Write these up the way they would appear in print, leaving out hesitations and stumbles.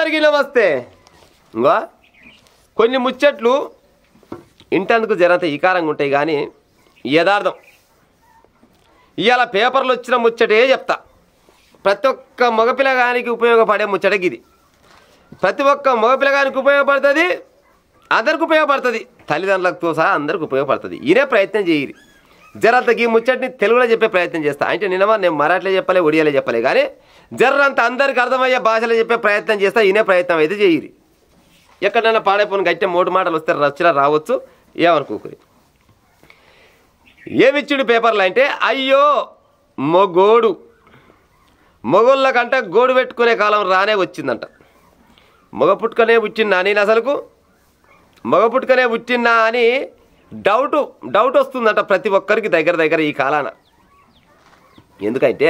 అందరికీ నమస్తే. ఇంకో కొన్ని ముచ్చట్లు ఇంటందుకు జరంత ఈకారంగా ఉంటాయి కానీ యథార్థం. ఇవాళ పేపర్లు వచ్చిన ముచ్చటే చెప్తా. ప్రతి ఒక్క మగపిల్లగానికి ఉపయోగపడే ముచ్చటకి ఇది. ప్రతి ఒక్క మగపిల్లగానికి ఉపయోగపడుతుంది, అందరికి ఉపయోగపడుతుంది, తల్లిదండ్రులతో సహా అందరికి ఉపయోగపడుతుంది. ఇదే ప్రయత్నం చేయాలి. జరంతకి ఈ ముచ్చటిని తెలుగులో చెప్పే ప్రయత్నం చేస్తా. అంటే నేను మరాఠీలో చెప్పలే, ఒడియాలో చెప్పలే, కానీ జర్రంత అందరికి అర్థమయ్యే భాషలో చెప్పే ప్రయత్నం చేస్తా. ఇనే ప్రయత్నం అయితే చేయాలి. ఎక్కడైనా పాడైపోయిన గట్టి మోటు మాటలు వస్తే వచ్చినా రావచ్చు, ఏమనుకోకరి. ఏమిచ్చుడు పేపర్లు అంటే, అయ్యో మొగోడు, మొగోళ్ళ కంటే గోడు పెట్టుకునే కాలం రానే వచ్చిందంట. మగ పుట్టుకనే పుట్టినా నేను అసలుకు మగ పుట్టుకనే పుట్టినా అని డౌట్ వస్తుందంట ప్రతి ఒక్కరికి దగ్గర ఈ కాలాన. ఎందుకంటే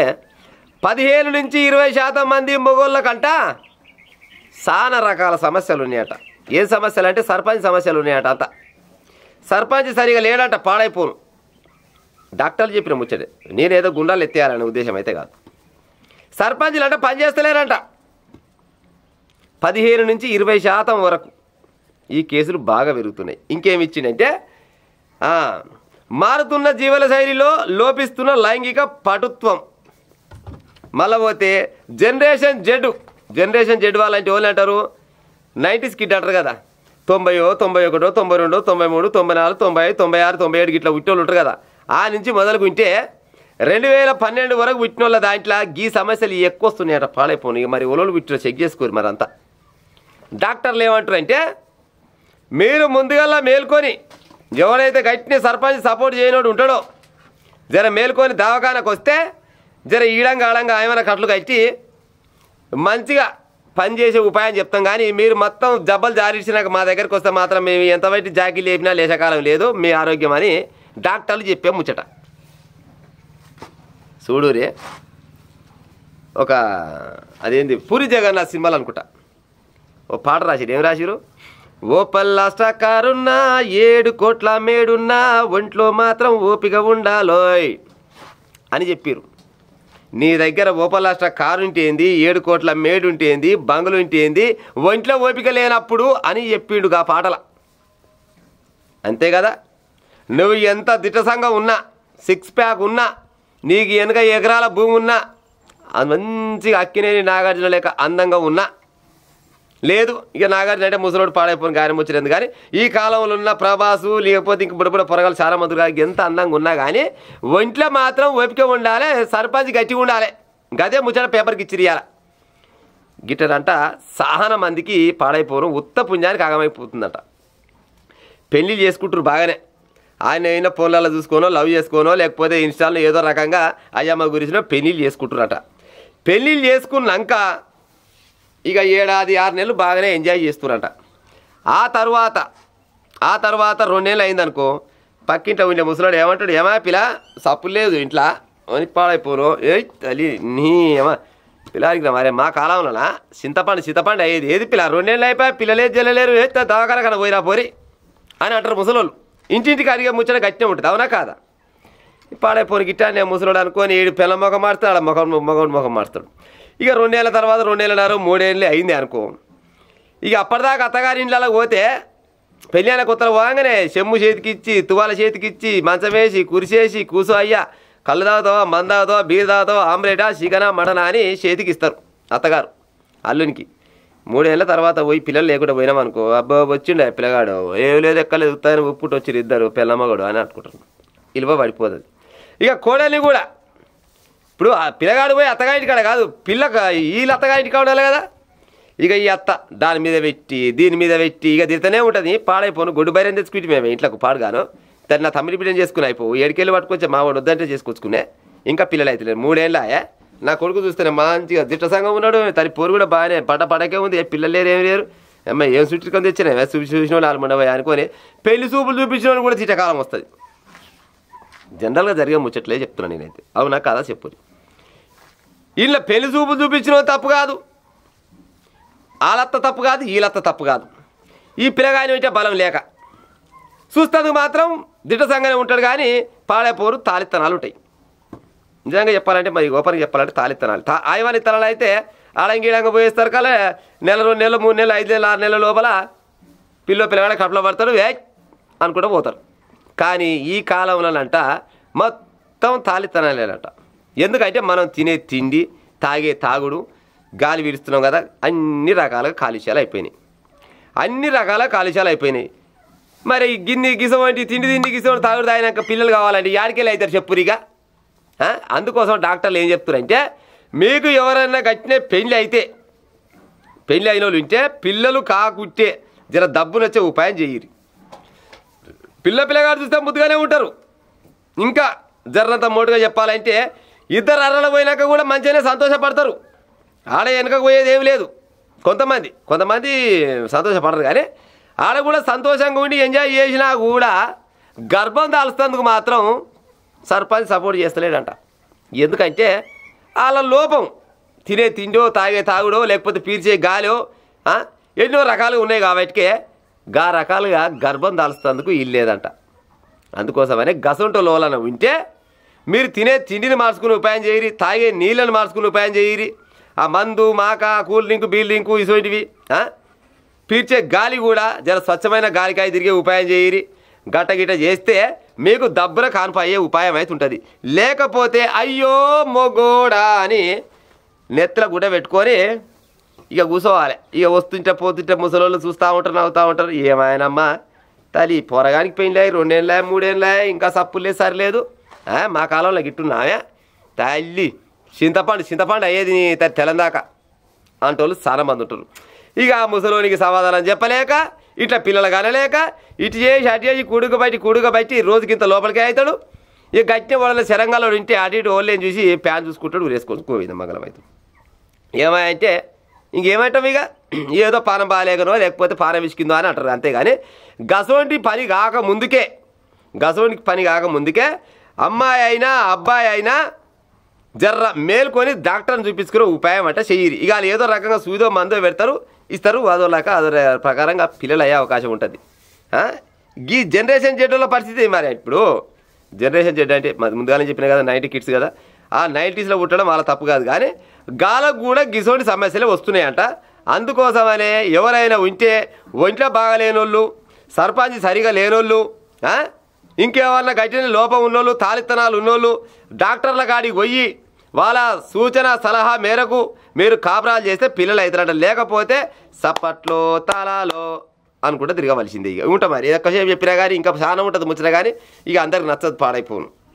15 నుంచి 20% మంది మొగోళ్ళ కంట చాలా రకాల సమస్యలు ఉన్నాయట. ఏం సమస్యలు అంటే సర్పంచ్ సమస్యలు ఉన్నాయట. అంత సర్పంచ్ సరిగా లేడంట, పాడైపోను. డాక్టర్లు చెప్పిన ముచ్చటే, నేనేదో గుండాలు ఎత్తేయాలనే ఉద్దేశం అయితే కాదు. సర్పంచ్లు అంటే పని చేస్తలేరంట. 15 నుంచి 20% వరకు ఈ కేసులు బాగా పెరుగుతున్నాయి. ఇంకేమిచ్చిందంటే మారుతున్న జీవన శైలిలో లోపిస్తున్న లైంగిక పటుత్వం. మళ్ళీ పోతే జనరేషన్ జెడ్ వాళ్ళంటే వాళ్ళు అంటారు 90s కిడ్ అంటారు కదా. 90, 91, 92, 93, 94, 95, 96, 97 ఇట్లా పుట్టినోళ్ళు ఉంటారు కదా. ఆ నుంచి మొదలుకు వింటే 2012 వరకు పుట్టినోళ్ళ దాంట్లో ఈ సమస్యలు ఎక్కువ వస్తున్నాయట. పాడైపోను. ఇక మరి ఒళ్ళు పుట్టిన చెక్ చేసుకోరు. మరి అంతా డాక్టర్లు ఏమంటారు అంటే, మీరు ముందుగా మేల్కొని, ఎవరైతే గట్టిని సర్పంచ్ సపోర్ట్ చేయనోడు ఉంటాడో జర మేల్కొని దవాఖానకు వస్తే జర ఈడంగా ఆడంగా ఏమైనా కట్లు కట్టి మంచిగా పనిచేసే ఉపాయం చెప్తాం. కానీ మీరు మొత్తం జబ్బలు జారిచ్చినాక మా దగ్గరికి వస్తే మాత్రం మేము ఎంత బయట జాకీ లేపినా లేచకాలం లేదు మీ ఆరోగ్యం అని డాక్టర్లు చెప్పే ముచ్చట. చూడురే, ఒక అదేంది పూరి జగన్నాథ్ సినిమాలు అనుకుంటా ఓ పాట రాసిరు. ఏం రాసిరు? ఓ పల్లాస్టకారున్నా 7 కోట్ల మేడున్నా ఒంట్లో మాత్రం ఓపిక ఉండాలోయ్ అని చెప్పారు. నీ దగ్గర ఓపల్లాస్ట కారు ఉంటే ఏంది, 7 కోట్ల మేడు ఉంటే ఏంది, బంగులు ఉంటే ఏంది, ఒంట్లో ఓపిక లేనప్పుడు అని చెప్పిండు ఆ పాటల. అంతే కదా. నువ్వు ఎంత దిట్టసంగా ఉన్నా, 6 ప్యాక్ ఉన్నా, నీకు వెనక ఎకరాల భూమి ఉన్నా, అది మంచిగా అక్కినేని నాగార్జున లేక అందంగా ఉన్నా లేదు. ఇక నాగార్జున అంటే ముసలోడు పాడైపోయిన గాయం వచ్చింది. కానీ ఈ కాలంలో ఉన్న ప్రభాసు లేకపోతే ఇంక బుడబుడ పొరగాలు చాలా మంది ఎంత అందంగా ఉన్నా కానీ ఒంట్లో మాత్రం ఓపిక ఉండాలి, సర్పంచ్ గట్టిగా ఉండాలి. గదే ముచ్చట పేపర్కి ఇచ్చిరియాల. గిట్టరంట సహన మందికి పాడైపోవడం ఉత్త పుణ్యానికి ఆగమైపోతుందట. పెళ్ళిళ్ళు చేసుకుంటారు బాగానే, ఆయన అయినా ఫోన్లలో చూసుకోనో లవ్ చేసుకోనో లేకపోతే ఇన్స్టాల్లో ఏదో రకంగా అయ్యమ్మ గురించినో పెళ్ళిళ్ళు చేసుకుంటారట. పెళ్ళిళ్ళు చేసుకున్నాక ఇక 7-6 నెలలు బాగానే ఎంజాయ్ చేస్తున్నారట. ఆ తర్వాత 2 నెలలు అయిందనుకో, పక్కింట్లో ఉండే ముసలాడు ఏమంటాడు, ఏమా పిల్ల సప్పు లేదు ఇంట్లో అని పాడైపోను. ఏ తల్లి నీ ఏమా పిల్లలకి మరే మా కాలంలోనా చింతపండు అయ్యేది ఏది పిల్ల 2 నెలలు అయిపోయా పిల్లలేదు జల్లలేరు, ఏ దవాఖాన కన్నా పోయిరా పోరి అని అంటారు ముసలోళ్ళు. ఇంటింటికి అడిగే ముచ్చట గట్టినే ఉంటుంది. అవునా కాదా? పాడైపోను గిట్టా నేను ముసలోడు అనుకొని 7 పిల్ల ముఖం మారుతాడు, మగ ముఖం మారుతాడు. ఇక 2 నెలల తర్వాత 2 నెలలున్నారు 3 ఏళ్ళు అయింది అనుకో. ఇక అప్పటిదాకా అత్తగారి ఇంట్లోకి పోతే పెళ్ళి అయిన కొత్తలు పోగానే చెమ్ము చేతికిచ్చి తువాల చేతికిచ్చి మంచం వేసి కురిసేసి కూసో అయ్యా కళ్ళు తాగుతావా, మంద తాగుతావా, బీర్ తాగుతావా, ఆమ్లెటా, చికెనా, మటనా అని చేతికి ఇస్తారు అత్తగారు అల్లునికి. 3 ఏళ్ళ తర్వాత పోయి పిల్లలు లేకుండా పోయినామనుకో, అబ్బా వచ్చిండే పిల్లగాడు ఏం లేదు ఎక్కలేదు ఉత్తాయని ఉప్పుట్టు వచ్చి ఇద్దరు పిల్లమ్మగాడు అని అనుకుంటారు. ఇలువ పడిపోతుంది. ఇక కోడల్ని కూడా ఇప్పుడు ఆ పిల్లగాడు పోయి అత్తగారింటి కాడ కాదు, వీళ్ళు అత్తగారింటికి ఉండాలి కదా. ఇక ఈ అత్త దాని మీద పెట్టి దీని మీద పెట్టి ఇక తిరుగుతూనే ఉంటుంది. పాడైపోను గొడ్డు బైరం తెచ్చుకుంటే మేము ఇంట్లోకి పాడుగాను దాన్ని నా తమ్మిడి బిడ్డని చేసుకుని అయిపో 7 కేళ్ళు పట్టుకొచ్చే మా వాడు వద్దంటే చేసుకొచ్చుకునే. ఇంకా పిల్లలు అయితే 3 ఏళ్ళ నా కొడుకు చూస్తేనే మంచిగా దిట్ట సంఘం ఉన్నాడు. తన పోరు కూడా బాగానే పడకే ఉంది. పిల్లలు లేరు ఏమి లేరు. అమ్మాయి ఏం చుట్టుకొని తెచ్చినా చూసిన వాళ్ళు ఆలమండవా అనుకొని పెళ్లి చూపులు చూపించిన వాళ్ళు కూడా చీటకాలం వస్తుంది. జనరల్గా జరిగే ముచ్చట్లే చెప్తున్నాను నేనైతే. అవునా కాదా చెప్పు. వీళ్ళ పెళ్లి చూపులు చూపించిన తప్పు కాదు, వాళ్ళత్త తప్పు కాదు, వీళ్ళత్త తప్పు కాదు. ఈ పిల్లగాని అంటే బలం లేక చూస్తేందుకు మాత్రం దిట్ట సంఘానే ఉంటాడు. కానీ పాడైపోరు తాలిత్తనాలు ఉంటాయి. నిజంగా చెప్పాలంటే మరి గోపనికి చెప్పాలంటే తాలిత్తనాలు ఆయవాని తనాలు అయితే ఆడంగీడంగా పోయేస్తారు కల నెల 2 నెలలు 3 నెలలు 5 నెలలు 6 నెలల లోపల పిల్లగాడ కడుపులో పడతారు అనుకుంటూ పోతారు. కానీ ఈ కాలంలోనంట మొత్తం తాలితనాలేనంట. ఎందుకంటే మనం తినే తిండి తాగే తాగుడు గాలి పీలుస్తున్నాం కదా, అన్ని రకాలుగా కాలుష్యాలు అయిపోయినాయి. మరి గిన్నె గిసం వంటి తిండి గిసం తాగుడు తాగినాక పిల్లలు కావాలంటే యాడికెళ్ళి అవుతారు చెప్పురిగా. అందుకోసం డాక్టర్లు ఏం చెప్తారంటే, మీకు ఎవరైనా గట్టినే పెళ్ళి అయిన వాళ్ళు ఉంటే పిల్లలు కాకుంటే జర దబ్బునొచ్చే ఉపాయం చేయరు. పిల్లగాడు చూస్తే ముద్దుగానే ఉంటారు. ఇంకా జర్రంత మోటుగా చెప్పాలంటే ఇద్దరు అర్రలు పోయినాక కూడా మంచిగానే సంతోషపడతారు. ఆడ వెనక పోయేది ఏమి లేదు. కొంతమంది సంతోషపడరు, కానీ ఆడ కూడా సంతోషంగా ఉండి ఎంజాయ్ చేసినా కూడా గర్భం దాల్చేందుకు మాత్రం సర్పంచ్ సపోర్ట్ చేస్తలేడంట. ఎందుకంటే వాళ్ళ లోపం తినే తిండో తాగే తాగుడో లేకపోతే పీల్చే గాలో ఎన్నో రకాలుగా ఉన్నాయి కాబట్టి రకాలుగా గర్భం దాల్చేందుకు ఇల్లేదంట. అందుకోసమనే గసంటో లోలన ఉంటే మీరు తినే తిండిని మార్చుకుని ఉపాయం చేయరి, తాగే నీళ్ళని మార్చుకుని ఉపాయం చేయరి, ఆ మందు మాక కూల్ డ్రింక్ బీల్ డ్రింకు ఇటువంటివి పీల్చే గాలి కూడా జర స్వచ్ఛమైన గాలికాయ తిరిగే ఉపాయం చేయరి. గట్ట చేస్తే మీకు దబ్బున కాన్పు అయ్యే ఉపాయం అయితే ఉంటుంది. లేకపోతే అయ్యో మొగోడా అని నెత్తల గుడ్డ పెట్టుకొని ఇక కూర్చోవాలి. ఇక వస్తుంటే పోతుంటే ముసలోళ్ళు చూస్తూ ఉంటారు, నవ్వుతూ ఉంటారు. ఏమాయనమ్మా తల్లి పొరగానికి పెళ్ళాయి 2 ఏళ్ళ 3 ఏళ్ళ ఇంకా సప్పులేదు సరిలేదు, మా కాలంలో గిట్టున్నావే తల్లి చింతపండు అయ్యేది తెలందాక అంటోళ్ళు చాలా మంది ఉంటారు. ఇక ఆ ముసలోనికి సమాధానం చెప్పలేక ఇట్లా పిల్లలు కనలేక ఇటు చేసి అటు చేసి కూడుక బట్టి రోజుకింత లోపలికే అవుతాడు. ఇక గట్టిన వాళ్ళ శరంగాలో ఉంటే అటు ఇటు ఓళ్ళని చూసి ప్యాన్ చూసుకుంటాడు, ఊరేసుకొని పోయింది మంగళం అవుతాడు. ఏమంటే ఇంకేమంటాం, ఇక ఏదో పానం బాగాలేకనో లేకపోతే పానం విసికిందో అని అంటారు. అంతేగాని గసోంటి పని కాక ముందుకే అమ్మాయి అయినా అబ్బాయి అయినా జర్ర మేల్కొని డాక్టర్ని చూపించుకునే ఉపాయం అంటే చెయ్యి. ఇక వాళ్ళు ఏదో రకంగా సూదో మందో ఇస్తారు, అదోలాక అదో ప్రకారంగా పిల్లలు అయ్యే అవకాశం ఉంటుంది. ఈ జనరేషన్ జెడ్లో పరిస్థితి మరి. ఇప్పుడు జనరేషన్ జెడ్ అంటే ముందుగానే చెప్పిన కదా 90 కిడ్స్ కదా, ఆ 90స్లో పుట్టడం వాళ్ళ తప్పు కాదు, కానీ గాలకు కూడా గిసోటి సమస్యలే వస్తున్నాయంట. అందుకోసమనే ఎవరైనా ఉంటే ఒంట్లో బాగాలేనోళ్ళు, సర్పంచ్ సరిగా లేనోళ్ళు, ఇంకేమన్నా గట్టిన లోపం ఉన్నోళ్ళు, తాలితనాలు ఉన్నోళ్ళు డాక్టర్ల కాడికి పోయి వాళ్ళ సూచన సలహా మేరకు మీరు కాపురాలు చేస్తే పిల్లలు అవుతారంట. లేకపోతే సప్పట్లో తాళాలో అనుకుంటే తిరగవలసిందే. ఇక ఉంటాం మరి ఎక్కువసేపు చెప్పినా కానీ ఇంకా చాలా ఉంటుంది ముచ్చట, కానీ ఇక అందరికి నచ్చదు, పాడైపోను.